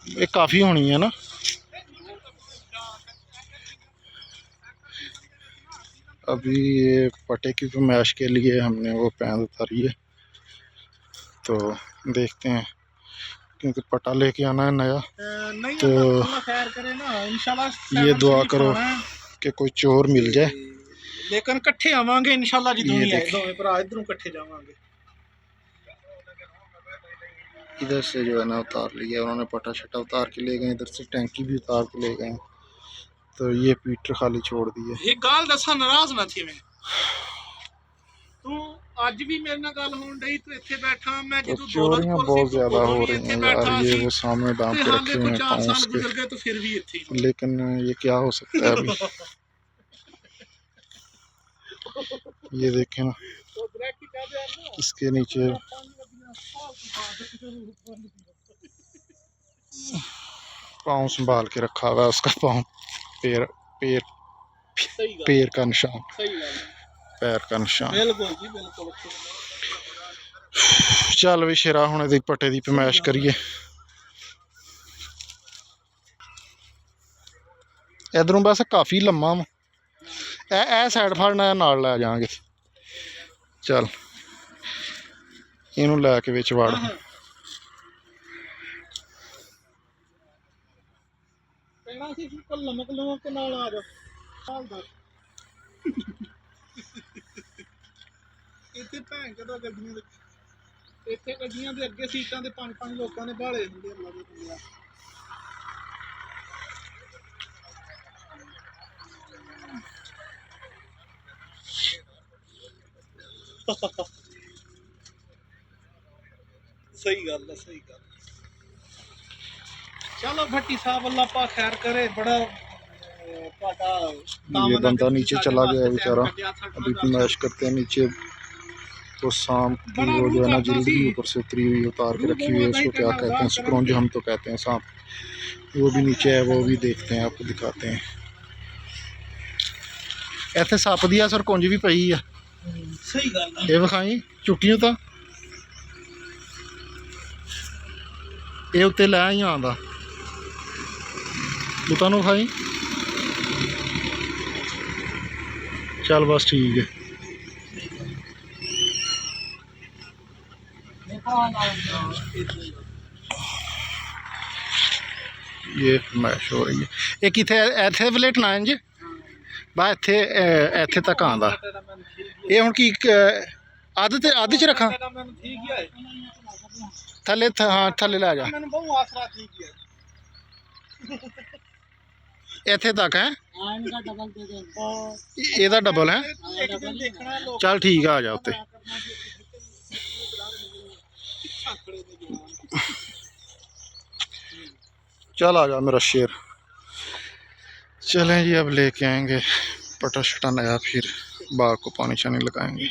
ये काफ़ी होनी है ना। अभी ये पटे की फरमाइश के लिए हमने वो पैंद उतारी है, तो देखते हैं क्योंकि पटा लेके आना है नया। तो ये दुआ करो कि कोई चोर मिल जाए, लेकिन इकट्ठे आवांगे इंशाल्लाह जी। दोवें भरा इधरों इकट्ठे जावांगे। इधर से जो है ना उतार लिया उन्होंने, पटा शटा उतार के ले गए, इधर से टैंकी भी उतार के ले गए। तो ये पीटर खाली छोड़ दिए। ये गाल दसा नाराज ना थी मैं, तू आज भी मेरे नाल गल होन डई, तू इत्थे बैठा मैं तो जदों चोरियां बहुत ज्यादा हो रही हैं यार। ये वो सामने दाम पे रखे हुए हैं पाउंस के, तो फिर भी इत्थे लेकिन ये क्या हो सकता है अभी। ये देखें ना, इसके नीचे पाँव संभाल के रखा हुआ है उसका, पाँव पैर पैर पैर का निशान, पैर का निशान। चल भी शेरा हुणे दी पटे दी फरमाइश करिए। इधरों बस काफ़ी लम्मा ए साइड फड़ना नाल लै जाएंगे। चल इनू लैके विच वड़। ਇੱਥੇ ਗੱਡੀਆਂ ਦੇ ਅੱਗੇ ਸੀਟਾਂ ਤੇ 5-5 ਲੋਕਾਂ ਨੇ ਬਾਲੇ ਹੁੰਦੇ ਅੱਲਾ ਦੇ ਬੰਦਿਆ। सही गल है, सही गल। चलो भट्टी साहब अल्लाह पा खैर करे। बड़ा ये बंदा नीचे चला गया बेचारा, अभी फरमाइश करते हैं नीचे। तो सांप की वो जो है ना जल्दी ऊपर से उतरी हुई उतार के रखी हुई है, उसको क्या कहते हैं, स्क्रंज हम तो कहते हैं सांप। वो भी नीचे है, वो भी देखते हैं, आपको दिखाते हैं। इत्थे सप दी सरकुंज भी पई है। सही गल है। ये विखाई चुट्टियों तो ये उत्ते लै ही आंदा, तू तैनूं खाई। चल बस ठीक है। ये फरमाइश हो रही है। ये किथे इत्थे वलेटना है जी बा, इत्थे इत्थे तक आंदा। ये हुण की अद्ध च रखा थले, हाँ थले लै जा। इत्थे तक है, एदा डबल है। चल ठीक है, आ जा उत्ते। चल आ जा मेरा शेर। चलें जी, अब लेके आएंगे पटा शटा नया, फिर बाग को पानी शानी लगाएंगे।